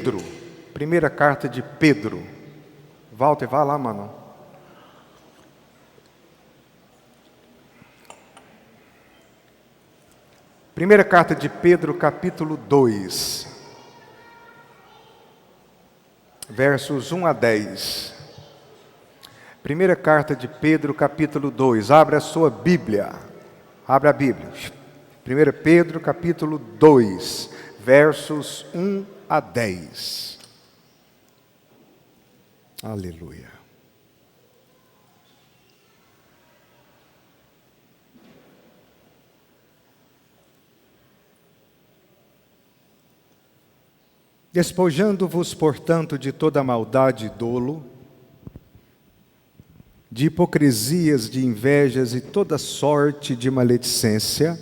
Pedro, primeira carta de Pedro. Walter, vai lá, mano. Primeira carta de Pedro, capítulo 2, versos 1 a 10. Primeira carta de Pedro, capítulo 2. Abre a sua Bíblia. Abre a Bíblia. 1 Pedro, capítulo 2, versos 1 a 10. Aleluia. Despojando-vos, portanto, de toda maldade e dolo, de hipocrisias, de invejas e toda sorte de maledicência,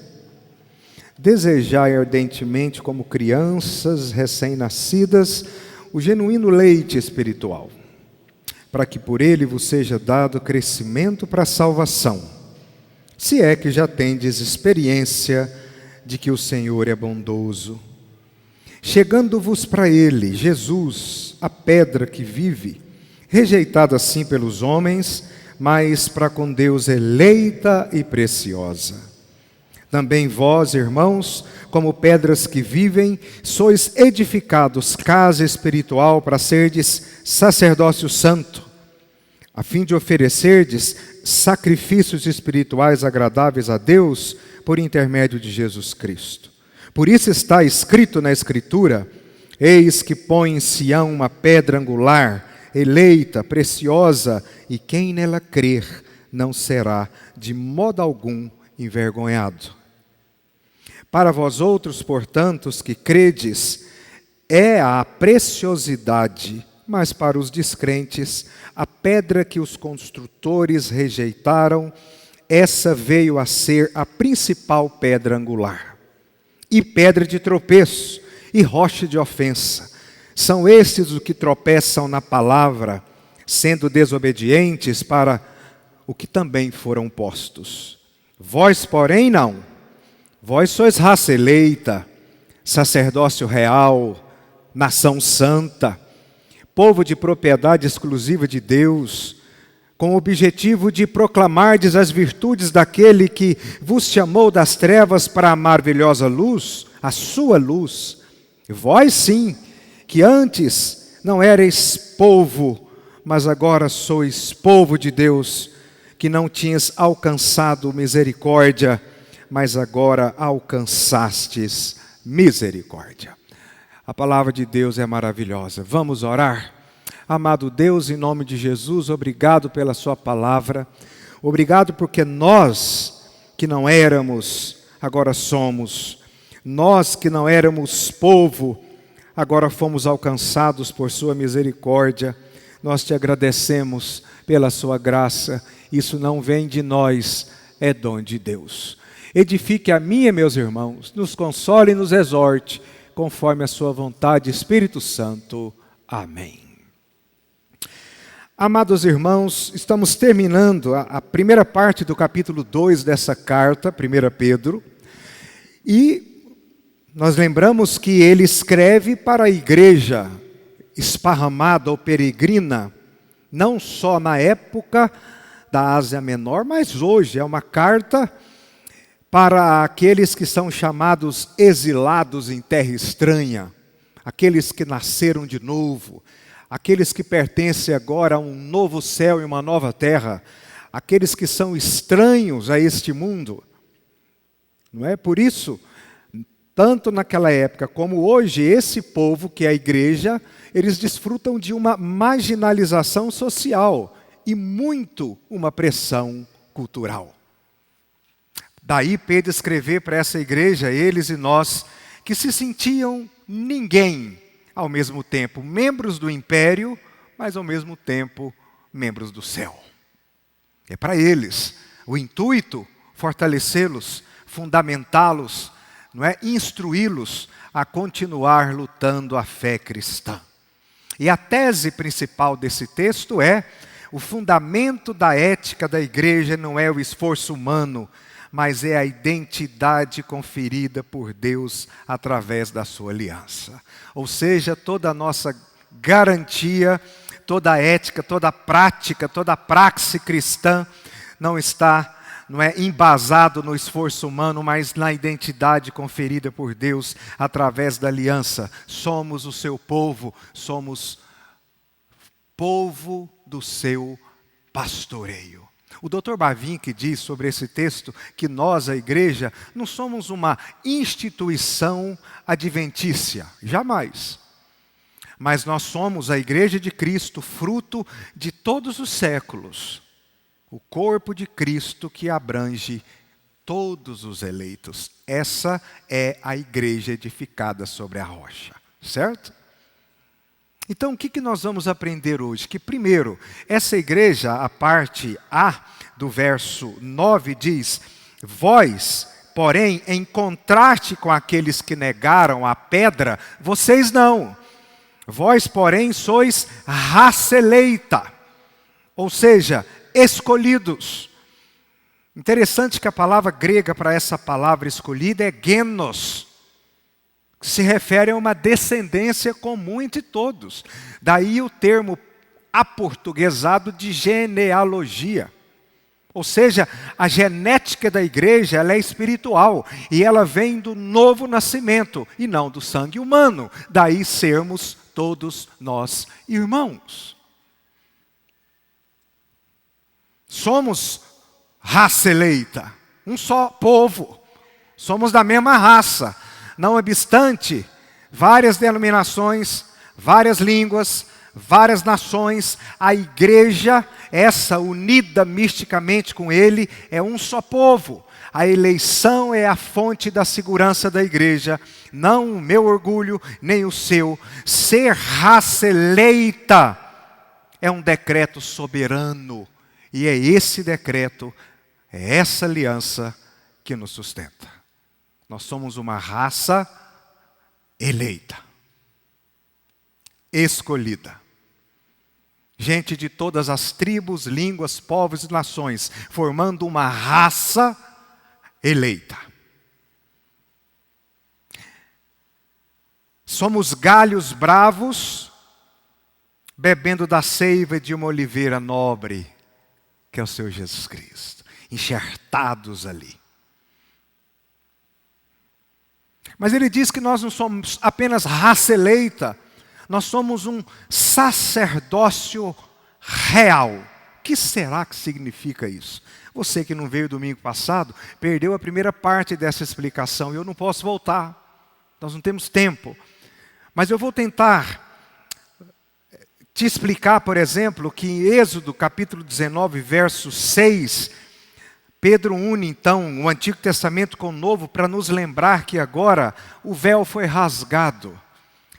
desejai ardentemente, como crianças recém-nascidas, o genuíno leite espiritual, para que por ele vos seja dado crescimento para a salvação, se é que já tendes experiência de que o Senhor é bondoso. Chegando-vos para ele, Jesus, a pedra que vive, rejeitada assim pelos homens, mas para com Deus eleita e preciosa. Também vós, irmãos, como pedras que vivem, sois edificados casa espiritual para serdes sacerdócio santo, a fim de oferecerdes sacrifícios espirituais agradáveis a Deus por intermédio de Jesus Cristo. Por isso está escrito na Escritura: eis que põe em Sião uma pedra angular, eleita, preciosa, e quem nela crer não será de modo algum envergonhado. Para vós outros, portanto, os que credes, é a preciosidade, mas para os descrentes, a pedra que os construtores rejeitaram, essa veio a ser a principal pedra angular. E pedra de tropeço, e rocha de ofensa. São estes os que tropeçam na palavra, sendo desobedientes para o que também foram postos. Vós, porém, não. Vós sois raça eleita, sacerdócio real, nação santa, povo de propriedade exclusiva de Deus, com o objetivo de proclamardes as virtudes daquele que vos chamou das trevas para a maravilhosa luz, a sua luz. Vós sim, que antes não erais povo, mas agora sois povo de Deus, que não tinhas alcançado misericórdia, mas agora alcançastes misericórdia. A palavra de Deus é maravilhosa. Vamos orar? Amado Deus, em nome de Jesus, obrigado pela sua palavra. Obrigado porque nós que não éramos, agora somos. Nós que não éramos povo, agora fomos alcançados por sua misericórdia. Nós te agradecemos pela sua graça. Isso não vem de nós, é dom de Deus. Edifique a mim e meus irmãos, nos console e nos exorte, conforme a sua vontade, Espírito Santo. Amém. Amados irmãos, estamos terminando a primeira parte do capítulo 2 dessa carta, 1 Pedro, e nós lembramos que ele escreve para a igreja esparramada ou peregrina, não só na época da Ásia Menor, mas hoje é uma carta para aqueles que são chamados exilados em terra estranha, aqueles que nasceram de novo, aqueles que pertencem agora a um novo céu e uma nova terra, aqueles que são estranhos a este mundo. Não é? Por isso, tanto naquela época como hoje, esse povo que é a igreja, eles desfrutam de uma marginalização social e muito uma pressão cultural. Daí Pedro escrever para essa igreja, eles e nós, que se sentiam ninguém, ao mesmo tempo membros do império, mas ao mesmo tempo membros do céu. É para eles o intuito, fortalecê-los, fundamentá-los, não é? Instruí-los a continuar lutando a fé cristã. E a tese principal desse texto é: o fundamento da ética da igreja não é o esforço humano, mas é a identidade conferida por Deus através da sua aliança. Ou seja, toda a nossa garantia, toda a ética, toda a prática, toda a praxe cristã não é embasado no esforço humano, mas na identidade conferida por Deus através da aliança. Somos o seu povo, somos povo do seu pastoreio. O Dr. Bavinck diz sobre esse texto que nós, a igreja, não somos uma instituição adventícia, jamais. Mas nós somos a igreja de Cristo, fruto de todos os séculos. O corpo de Cristo que abrange todos os eleitos. Essa é a igreja edificada sobre a rocha, certo? Então, o que nós vamos aprender hoje? Que primeiro, essa igreja, a parte A do verso 9 diz: vós, porém, em contraste com aqueles que negaram a pedra, vocês não. Vós, porém, sois raça eleita, ou seja, escolhidos. Interessante que a palavra grega para essa palavra escolhida é genos, que se refere a uma descendência comum entre todos. Daí o termo aportuguesado de genealogia. Ou seja, a genética da igreja ela é espiritual e ela vem do novo nascimento e não do sangue humano. Daí sermos todos nós irmãos. Somos raça eleita, um só povo, somos da mesma raça. Não obstante, várias denominações, várias línguas, várias nações, a igreja, essa unida misticamente com ele, é um só povo. A eleição é a fonte da segurança da igreja, não o meu orgulho, nem o seu. Ser raça eleita é um decreto soberano, e é esse decreto, é essa aliança que nos sustenta. Nós somos uma raça eleita, escolhida. Gente de todas as tribos, línguas, povos e nações, formando uma raça eleita. Somos galhos bravos, bebendo da seiva de uma oliveira nobre, que é o Senhor Jesus Cristo, enxertados ali. Mas ele diz que nós não somos apenas raça eleita, nós somos um sacerdócio real. O que será que significa isso? Você que não veio domingo passado, perdeu a primeira parte dessa explicação e eu não posso voltar. Nós não temos tempo. Mas eu vou tentar te explicar, por exemplo, que em Êxodo capítulo 19, verso 6, Pedro une então o Antigo Testamento com o Novo para nos lembrar que agora o véu foi rasgado.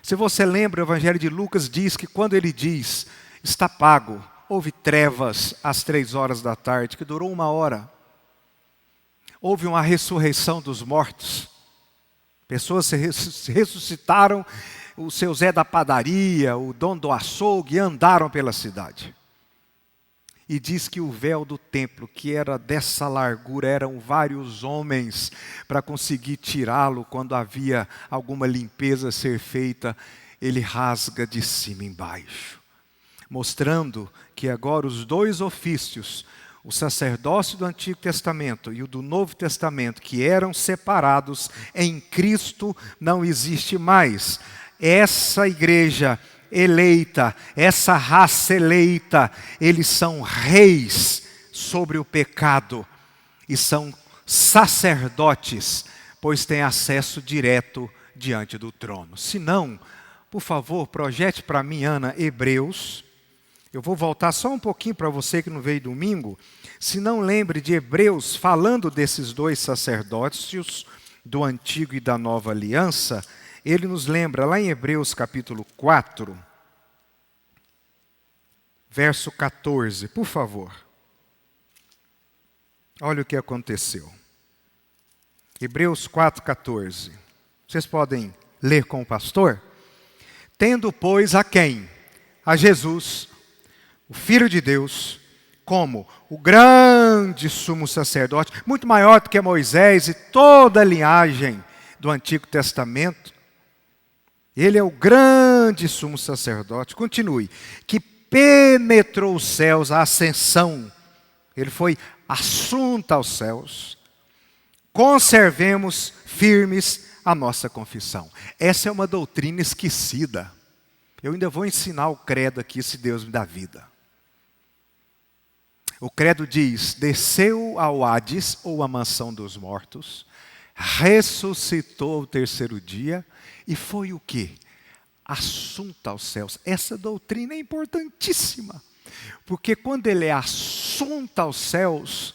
Se você lembra, o Evangelho de Lucas diz que quando ele diz, está pago, houve trevas às 3 da tarde, que durou 1 hora. Houve uma ressurreição dos mortos. Pessoas se ressuscitaram, o seu Zé da padaria, o dono do açougue, andaram pela cidade. E diz que o véu do templo, que era dessa largura, eram vários homens para conseguir tirá-lo quando havia alguma limpeza a ser feita, ele rasga de cima embaixo. Mostrando que agora os dois ofícios, o sacerdócio do Antigo Testamento e o do Novo Testamento, que eram separados em Cristo, não existe mais. Essa igreja eleita, essa raça eleita, eles são reis sobre o pecado e são sacerdotes, pois têm acesso direto diante do trono. Se não, por favor, projete para mim, Ana, Hebreus. Eu vou voltar só um pouquinho para você que não veio domingo. Se não lembre de Hebreus, falando desses dois sacerdócios, do Antigo e da Nova Aliança, ele nos lembra lá em Hebreus capítulo 4, verso 14, por favor. Olha o que aconteceu. Hebreus 4, 14. Vocês podem ler com o pastor? Tendo, pois, a quem? A Jesus, o Filho de Deus, como o grande sumo sacerdote, muito maior do que Moisés e toda a linhagem do Antigo Testamento. Ele é o grande sumo sacerdote. Continue. Que penetrou os céus, a ascensão. Ele foi assunto aos céus. Conservemos firmes a nossa confissão. Essa é uma doutrina esquecida. Eu ainda vou ensinar o credo aqui, se Deus me dá vida. O credo diz: desceu ao Hades, ou a mansão dos mortos, ressuscitou ao terceiro dia, e foi o quê? Assunto aos céus. Essa doutrina é importantíssima, porque quando ele é assunto aos céus,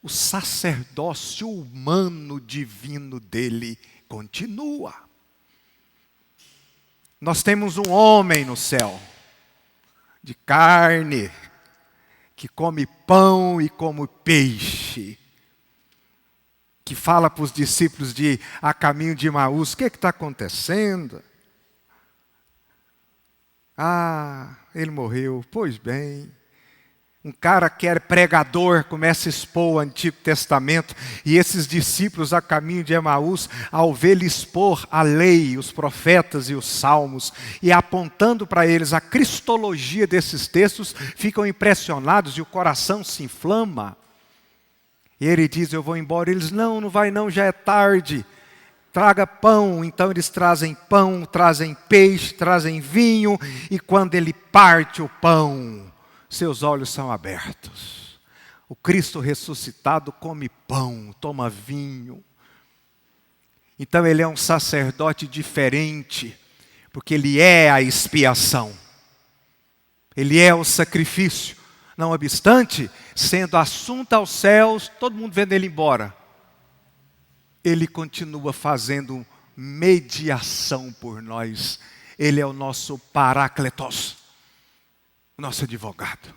o sacerdócio humano divino dele continua. Nós temos um homem no céu, de carne, que come pão e come peixe, que fala para os discípulos a caminho de Emaús: o que está acontecendo? Ah, ele morreu. Pois bem. Um cara que era pregador começa a expor o Antigo Testamento, e esses discípulos a caminho de Emaús, ao vê-lo expor a lei, os profetas e os salmos, e apontando para eles a cristologia desses textos, ficam impressionados e o coração se inflama. E ele diz: eu vou embora. Eles: não vai não, já é tarde. Traga pão. Então eles trazem pão, trazem peixe, trazem vinho, e quando ele parte o pão, seus olhos são abertos. O Cristo ressuscitado come pão, toma vinho. Então ele é um sacerdote diferente, porque ele é a expiação. Ele é o sacrifício. Não obstante, sendo assunto aos céus, todo mundo vendo ele embora, ele continua fazendo mediação por nós. Ele é o nosso Parácletos, nosso advogado.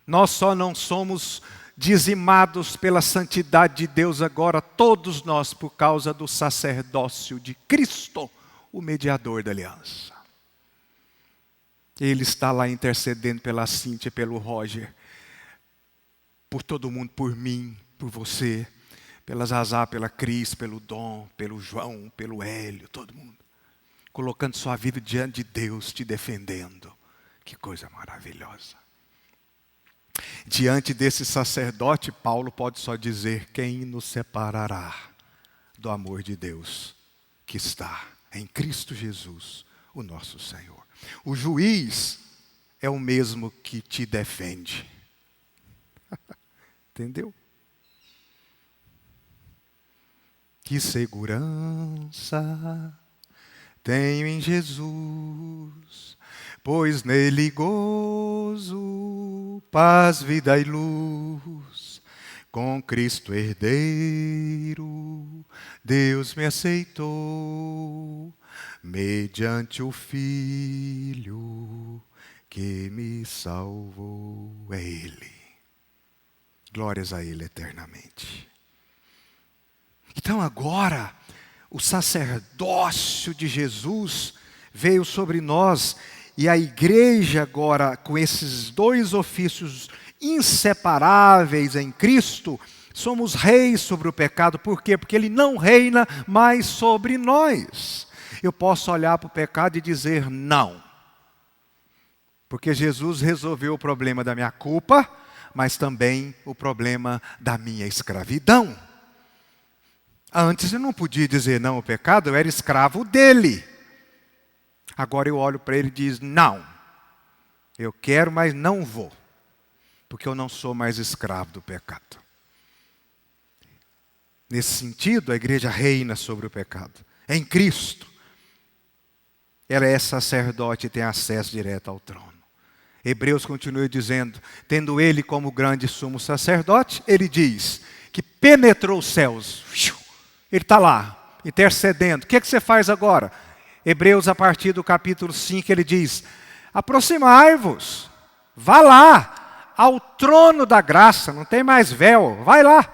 Nós só não somos dizimados pela santidade de Deus agora, todos nós, por causa do sacerdócio de Cristo, o mediador da aliança. Ele está lá intercedendo pela Cíntia, pelo Roger, por todo mundo, por mim, por você, pela Zazá, pela Cris, pelo Dom, pelo João, pelo Hélio, todo mundo. Colocando sua vida diante de Deus, te defendendo. Que coisa maravilhosa. Diante desse sacerdote, Paulo pode só dizer: quem nos separará do amor de Deus que está em Cristo Jesus, o nosso Senhor. O juiz é o mesmo que te defende. Entendeu? Que segurança tenho em Jesus, pois nele gozo, paz, vida e luz. Com Cristo herdeiro, Deus me aceitou, mediante o Filho que me salvou. É Ele. Glórias a Ele eternamente. Então agora, o sacerdócio de Jesus veio sobre nós, e a igreja agora, com esses dois ofícios inseparáveis em Cristo, somos reis sobre o pecado. Por quê? Porque ele não reina mais sobre nós. Eu posso olhar para o pecado e dizer não, porque Jesus resolveu o problema da minha culpa, mas também o problema da minha escravidão. Antes eu não podia dizer não ao pecado, eu era escravo dele. Agora eu olho para ele e digo: não, eu quero, mas não vou, porque eu não sou mais escravo do pecado. Nesse sentido, a igreja reina sobre o pecado. Em Cristo, ela é sacerdote e tem acesso direto ao trono. Hebreus continua dizendo: tendo ele como grande sumo sacerdote, ele diz que penetrou os céus. Ele está lá, intercedendo. O que você faz agora? Hebreus, a partir do capítulo 5, ele diz: aproximai-vos, vá lá, ao trono da graça, não tem mais véu, vai lá.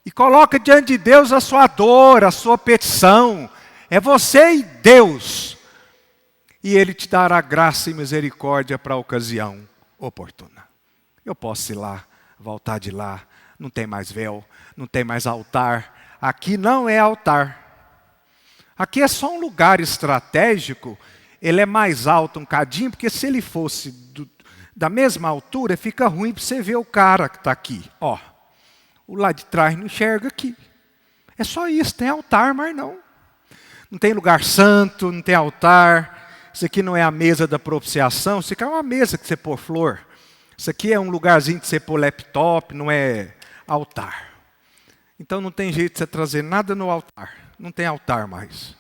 E coloca diante de Deus a sua dor, a sua petição. É você e Deus. E Ele te dará graça e misericórdia para a ocasião oportuna. Eu posso ir lá, voltar de lá, não tem mais véu, não tem mais altar. Aqui não é altar. Aqui é só um lugar estratégico. Ele é mais alto um cadinho, porque se ele fosse da mesma altura, fica ruim para você ver o cara que está aqui. Ó, o lado de trás não enxerga aqui. É só isso, tem altar, mas não. Não tem lugar santo, não tem altar. Isso aqui não é a mesa da propiciação, isso aqui é uma mesa que você pôr flor. Isso aqui é um lugarzinho que você pôr laptop, não é altar. Então não tem jeito de você trazer nada no altar. Não tem altar mais.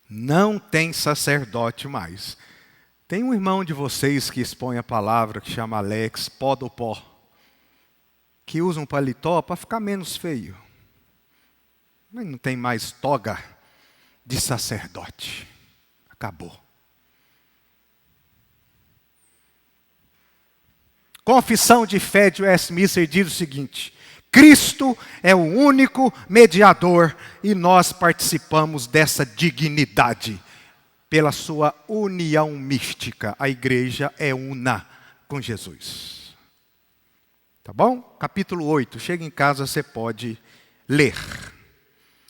Não tem sacerdote mais. Tem um irmão de vocês que expõe a palavra, que chama Alex, pó do pó, que usa um paletó para ficar menos feio. Mas não tem mais toga de sacerdote. Acabou. Confissão de fé de Westminster diz o seguinte: Cristo é o único mediador e nós participamos dessa dignidade pela sua união mística. A igreja é una com Jesus. Tá bom? Capítulo 8. Chega em casa, você pode ler.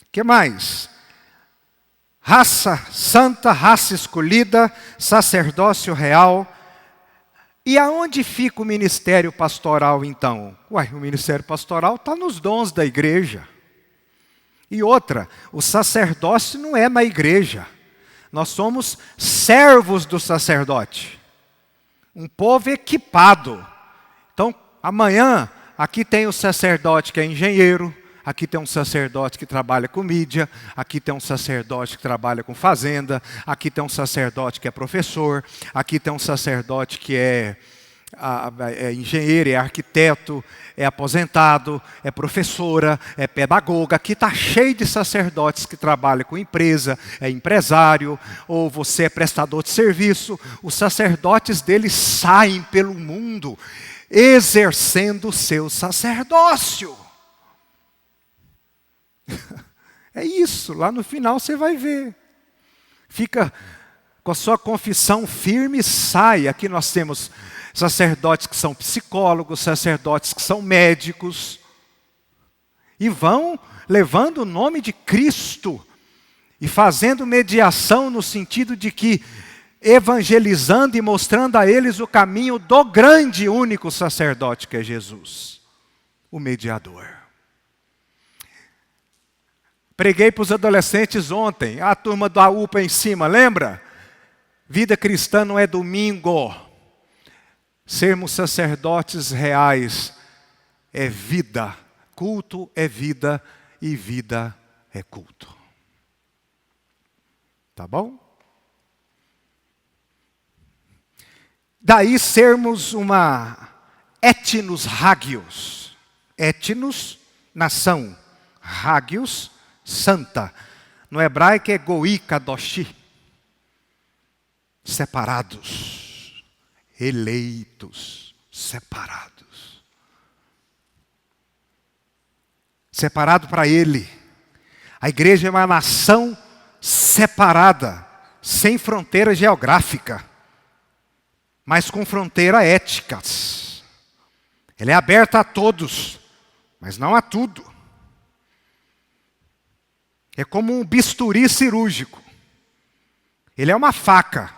O que mais? Raça santa, raça escolhida, sacerdócio real. E aonde fica o ministério pastoral, então? O ministério pastoral está nos dons da igreja. E outra, o sacerdócio não é na igreja. Nós somos servos do sacerdote. Um povo equipado. Então, amanhã, aqui tem o sacerdote que é engenheiro, aqui tem um sacerdote que trabalha com mídia, aqui tem um sacerdote que trabalha com fazenda, aqui tem um sacerdote que é professor, aqui tem um sacerdote que é engenheiro, é arquiteto, é aposentado, é professora, é pedagoga. Aqui está cheio de sacerdotes que trabalham com empresa, é empresário, ou você é prestador de serviço. Os sacerdotes deles saem pelo mundo exercendo o seu sacerdócio. É isso, lá no final você vai ver. Fica com a sua confissão firme e sai. Aqui nós temos sacerdotes que são psicólogos, sacerdotes que são médicos. E vão levando o nome de Cristo e fazendo mediação no sentido de que evangelizando e mostrando a eles o caminho do grande único sacerdote que é Jesus, o mediador. Preguei para os adolescentes ontem, a turma da UPA em cima, lembra? Vida cristã não é domingo. Sermos sacerdotes reais é vida. Culto é vida e vida é culto. Tá bom? Daí sermos uma etnos hagios. Etnos, nação. Hagios, santa. No hebraico é goi kadoshi. Separados. Eleitos. Separados. Separado para Ele. A igreja é uma nação separada, sem fronteira geográfica, mas com fronteira éticas. Ela é aberta a todos, mas não a tudo. É como um bisturi cirúrgico. Ele é uma faca,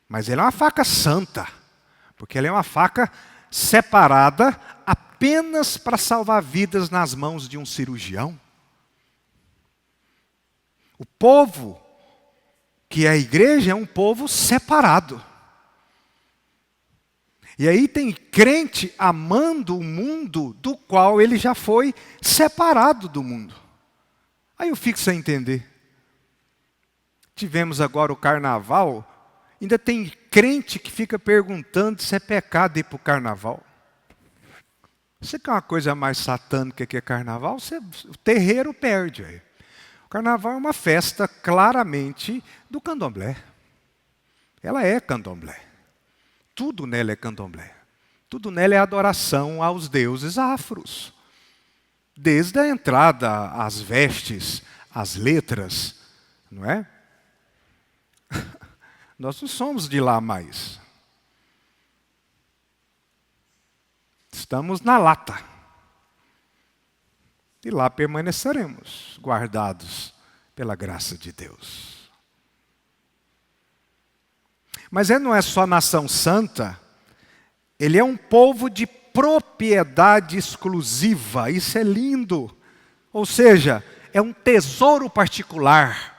mas ele é uma faca santa, porque ele é uma faca separada apenas para salvar vidas nas mãos de um cirurgião. O povo, que é a igreja, é um povo separado. E aí tem crente amando o mundo do qual ele já foi separado do mundo. Aí eu fico sem entender. Tivemos agora o carnaval, ainda tem crente que fica perguntando se é pecado ir para o carnaval. Você quer uma coisa mais satânica que é carnaval? O terreiro perde. Aí. O carnaval é uma festa claramente do candomblé. Ela é candomblé. Tudo nela é candomblé. Tudo nela é adoração aos deuses afros. Desde a entrada, as vestes, as letras, não é? Nós não somos de lá mais. estamos na lata. E lá permaneceremos, guardados pela graça de Deus. Mas ele não é só nação santa, ele é um povo de propriedade exclusiva. Isso é lindo. Ou seja, é um tesouro particular.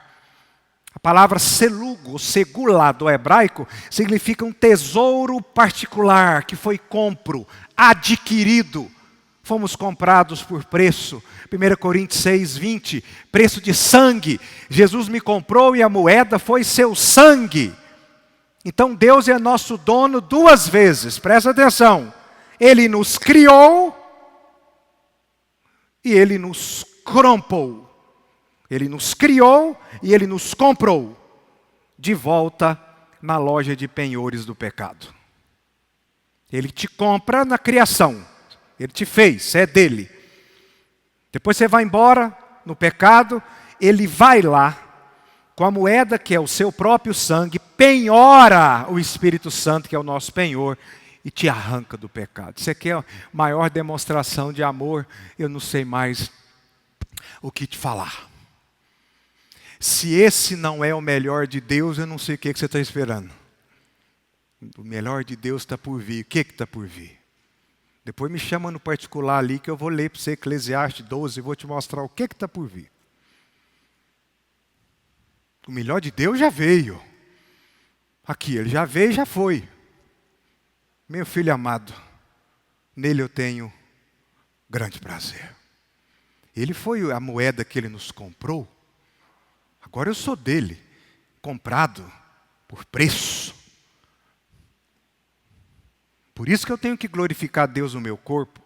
A palavra selugo, segula do hebraico, significa um tesouro particular que foi compro, adquirido. Fomos comprados por preço. 1 Coríntios 6, 20, preço de sangue. Jesus me comprou e a moeda foi seu sangue. Então Deus é nosso dono duas vezes, presta atenção. Ele nos criou e Ele nos comprou. Ele nos criou e Ele nos comprou de volta na loja de penhores do pecado. Ele te compra na criação. Ele te fez, é dele. Depois você vai embora no pecado, Ele vai lá, com a moeda que é o seu próprio sangue, penhora o Espírito Santo, que é o nosso penhor, e te arranca do pecado. Você quer a maior demonstração de amor? Eu não sei mais o que te falar. Se esse não é o melhor de Deus, eu não sei o que você está esperando. O melhor de Deus está por vir. O que está por vir? Depois me chama no particular ali que eu vou ler para você Eclesiastes 12 e vou te mostrar o que está por vir. O melhor de Deus já veio. Aqui, ele já veio e já foi. Meu filho amado, nele eu tenho grande prazer. Ele foi a moeda que ele nos comprou. Agora eu sou dele, comprado por preço. Por isso que eu tenho que glorificar Deus no meu corpo.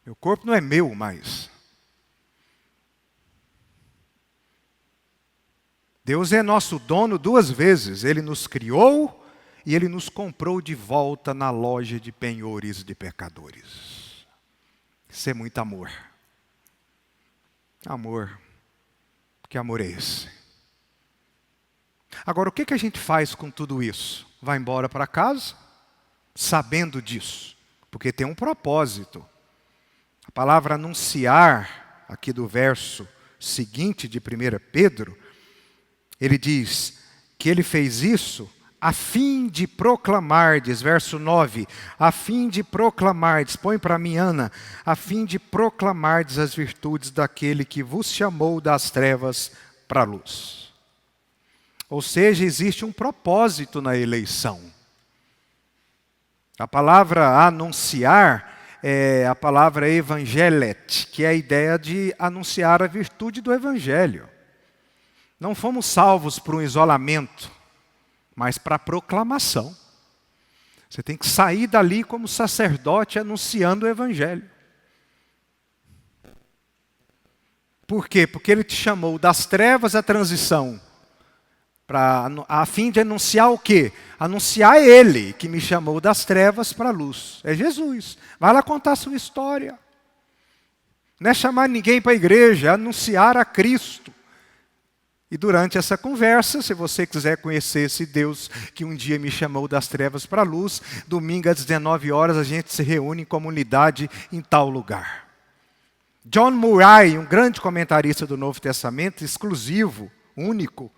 Meu corpo não é meu mais. Deus é nosso dono duas vezes. Ele nos criou e Ele nos comprou de volta na loja de penhores de pecadores. Isso é muito amor. Amor. Que amor é esse? Agora, o que a gente faz com tudo isso? Vai embora para casa, sabendo disso, porque tem um propósito. A palavra anunciar, aqui do verso seguinte de 1 Pedro, ele diz que ele fez isso a fim de proclamardes, verso 9, a fim de proclamardes, põe para mim, Ana, a fim de proclamardes as virtudes daquele que vos chamou das trevas para a luz. Ou seja, existe um propósito na eleição. A palavra anunciar é a palavra evangelet, que é a ideia de anunciar a virtude do evangelho. Não fomos salvos por um isolamento, mas para a proclamação. Você tem que sair dali como sacerdote anunciando o evangelho. Por quê? Porque ele te chamou das trevas à transição, a fim de anunciar o quê? Anunciar ele, que me chamou das trevas para a luz. É Jesus. Vai lá contar a sua história. Não é chamar ninguém para a igreja, é anunciar a Cristo. E durante essa conversa, se você quiser conhecer esse Deus que um dia me chamou das trevas para a luz, domingo às 19 horas a gente se reúne em comunidade em tal lugar. John Murray, um grande comentarista do Novo Testamento, exclusivo, único,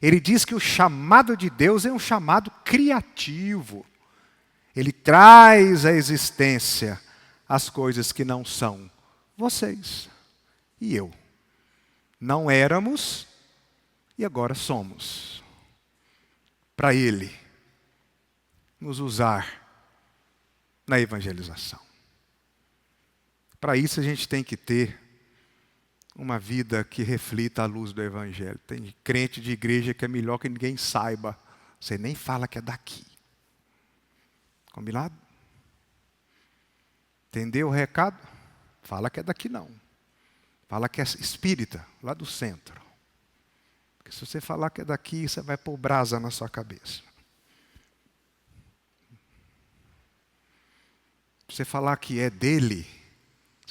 ele diz que o chamado de Deus é um chamado criativo. Ele traz à existência as coisas que não são. Vocês e eu. Não éramos e agora somos. Para Ele nos usar na evangelização. Para isso a gente tem que ter uma vida que reflita a luz do Evangelho. Tem crente de igreja que é melhor que ninguém saiba. Você nem fala que é daqui. Combinado? Entendeu o recado? Fala que é daqui não. Fala que é espírita, lá do centro. Porque se você falar que é daqui, você vai pôr brasa na sua cabeça. Se você falar que é dele,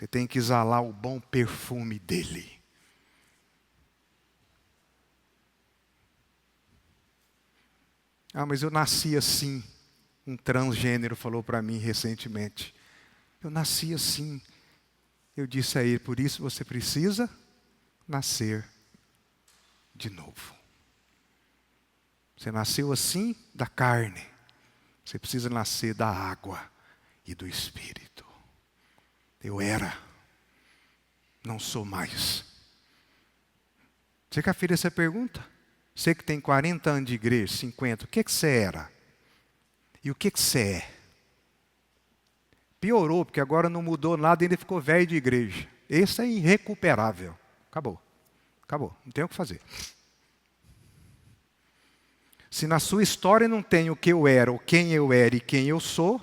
você tem que exalar o bom perfume dele. Ah, mas eu nasci assim. Um transgênero falou para mim recentemente. Eu nasci assim. Eu disse a ele, por isso você precisa nascer de novo. Você nasceu assim da carne. Você precisa nascer da água e do Espírito. Eu era, não sou mais. Você quer fazer essa pergunta? Você que tem 40 anos de igreja, 50, o que você era? E o que você é? Piorou, porque agora não mudou nada e ainda ficou velho de igreja. Esse é irrecuperável. Acabou. Acabou. Não tem o que fazer. Se na sua história não tem o que eu era, ou quem eu era e quem eu sou,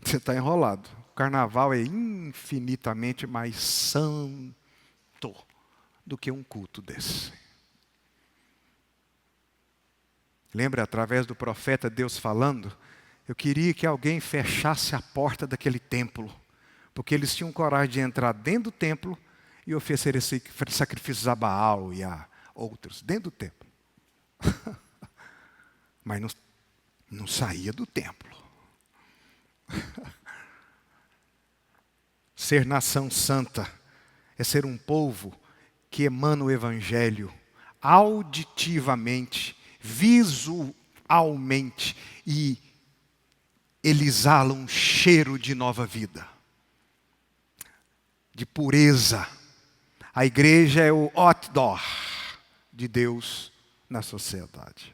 você está enrolado. O carnaval é infinitamente mais santo do que um culto desse. Lembra, através do profeta, Deus falando? Eu queria que alguém fechasse a porta daquele templo, porque eles tinham coragem de entrar dentro do templo e oferecer sacrifícios a Baal e a outros, dentro do templo. Mas não saía do templo. Ser nação santa é ser um povo que emana o Evangelho auditivamente, visualmente, e ele exala um cheiro de nova vida, de pureza. A igreja é o outdoor de Deus na sociedade.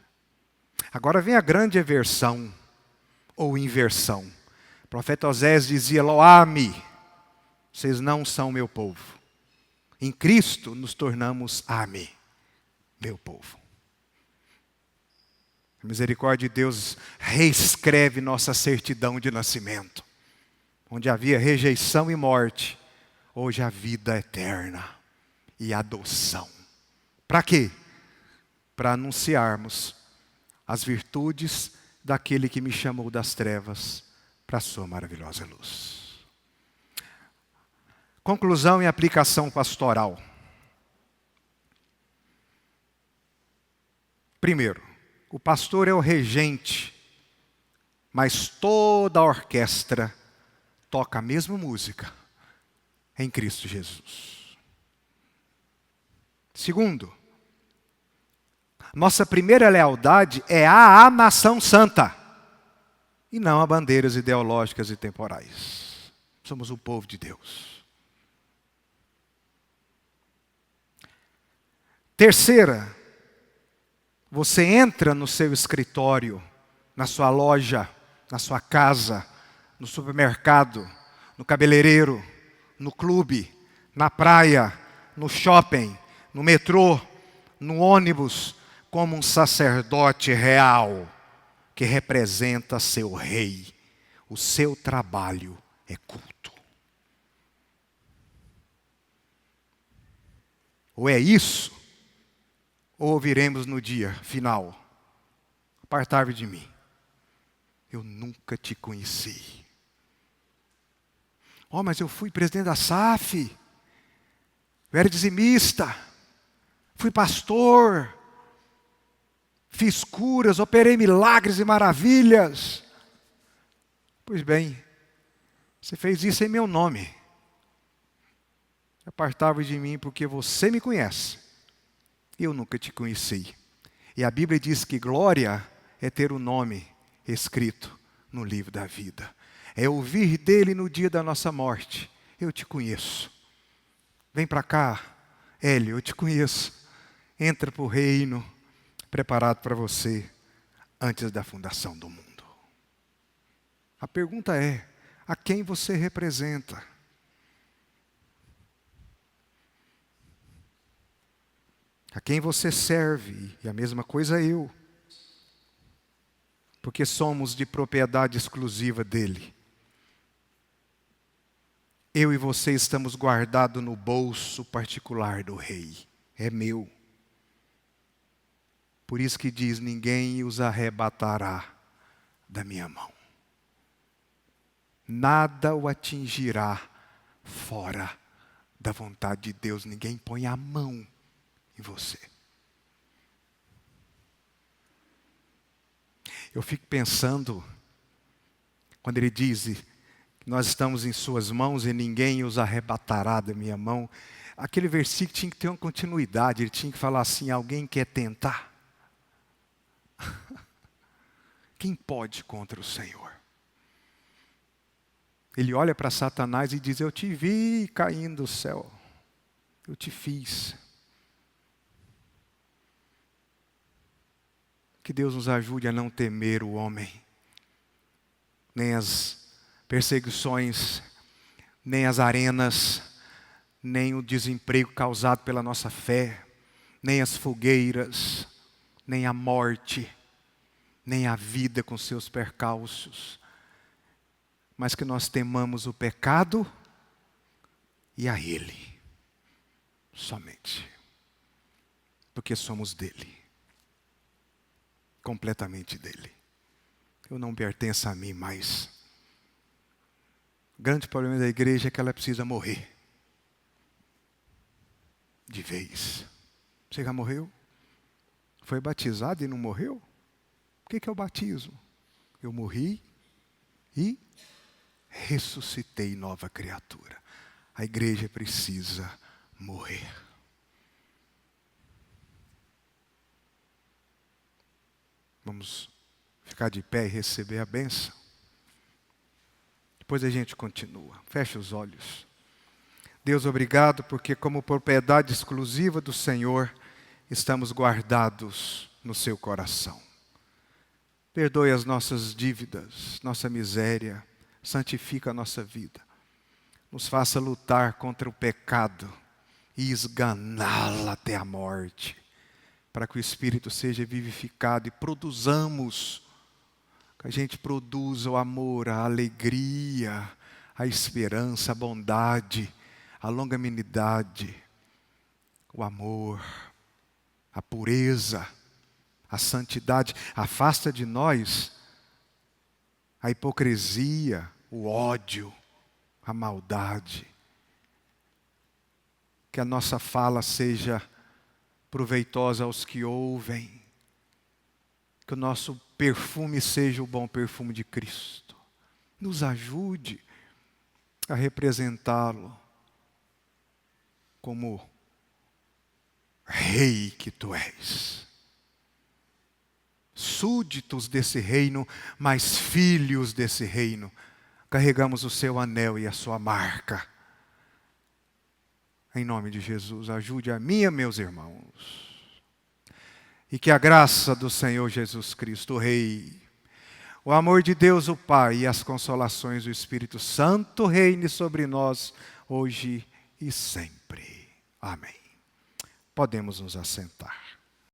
Agora vem a grande aversão ou inversão. O profeta Osés dizia, Loá-me, vocês não são meu povo. Em Cristo nos tornamos Ame, meu povo. A misericórdia de Deus reescreve nossa certidão de nascimento. Onde havia rejeição e morte, hoje a vida eterna e adoção. Para quê? Para anunciarmos as virtudes daquele que me chamou das trevas para a sua maravilhosa luz. Conclusão e aplicação pastoral. Primeiro, o pastor é o regente, mas toda a orquestra toca a mesma música em Cristo Jesus. Segundo, nossa primeira lealdade é à nação santa, e não a bandeiras ideológicas e temporais. Somos o povo de Deus. Terceira, você entra no seu escritório, na sua loja, na sua casa, no supermercado, no cabeleireiro, no clube, na praia, no shopping, no metrô, no ônibus, como um sacerdote real que representa seu rei. O seu trabalho é culto. Ou é isso, ou ouviremos no dia final, apartai-vos de mim, eu nunca te conheci. Oh, mas eu fui presidente da SAF, eu era dizimista, fui pastor, fiz curas, operei milagres e maravilhas. Pois bem, você fez isso em meu nome. Apartai-vos de mim porque você me conhece. Eu nunca te conheci. E a Bíblia diz que glória é ter o nome escrito no livro da vida. É ouvir dele no dia da nossa morte. Eu te conheço. Vem para cá, Hélio, eu te conheço. Entra para o reino preparado para você antes da fundação do mundo. A pergunta é, a quem você representa? A quem você serve? E a mesma coisa eu. Porque somos de propriedade exclusiva dele. Eu e você estamos guardados no bolso particular do rei. É meu. Por isso que diz, ninguém os arrebatará da minha mão. Nada o atingirá fora da vontade de Deus. Ninguém põe a mão em você. Eu fico pensando, quando ele diz Nós estamos em suas mãos e ninguém os arrebatará da minha mão. Aquele versículo tinha que ter uma continuidade, ele tinha que falar assim: alguém quer tentar? Quem pode contra o Senhor? Ele olha para Satanás e diz: eu te vi caindo do céu, eu te fiz. Que Deus nos ajude a não temer o homem, nem as perseguições, nem as arenas, nem o desemprego causado pela nossa fé, nem as fogueiras, nem a morte, nem a vida com seus percalços, mas que nós temamos o pecado e a Ele, somente, porque somos dele, completamente dele. Eu não pertenço a mim mais. O grande problema da igreja é que ela precisa morrer. De vez. Você já morreu? Foi batizado e não morreu? O que é o batismo? Eu morri e ressuscitei nova criatura. A igreja precisa morrer. Vamos ficar de pé e receber a bênção. Depois a gente continua. Feche os olhos. Deus, obrigado, porque como propriedade exclusiva do Senhor, estamos guardados no seu coração. Perdoe as nossas dívidas, nossa miséria, santifica a nossa vida. Nos faça lutar contra o pecado e esganá-lo até a morte, para que o Espírito seja vivificado e produzamos, que a gente produza o amor, a alegria, a esperança, a bondade, a longanimidade, o amor, a pureza, a santidade. Afasta de nós a hipocrisia, o ódio, a maldade. Que a nossa fala seja proveitosa aos que ouvem. Que o nosso perfume seja o bom perfume de Cristo. Nos ajude a representá-lo como Rei que Tu és. Súditos desse reino, mas filhos desse reino. Carregamos o Seu anel e a Sua marca. Em nome de Jesus, ajude a mim e a meus irmãos. E que a graça do Senhor Jesus Cristo, o Rei, o amor de Deus o Pai e as consolações do Espírito Santo reine sobre nós, hoje e sempre. Amém. Podemos nos assentar.